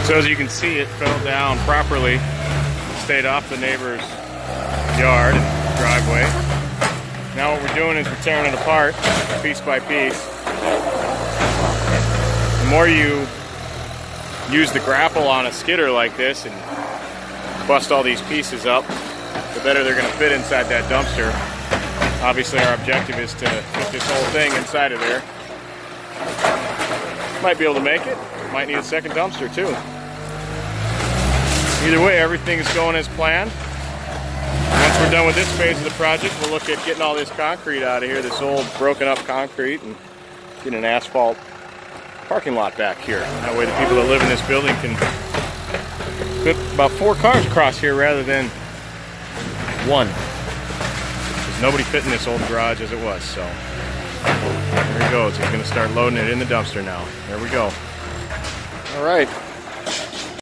So as you can see, it fell down properly, stayed off the neighbor's yard and driveway. Now what we're doing is we're tearing it apart piece by piece. The more you use the grapple on a skidder like this and bust all these pieces up, the better they're going to fit inside that dumpster. Obviously our objective is to fit this whole thing inside of there. Might be able to make it, might need a second dumpster too. Either way, everything is going as planned. Once we're done with this phase of the project, we'll look at getting all this concrete out of here, this old broken up concrete, and getting an asphalt parking lot back here. That way the people that live in this building can fit about 4 cars across here rather than 1. There's nobody fit in this old garage as it was, so there he goes. He's going to start loading it in the dumpster now. There we go. All right.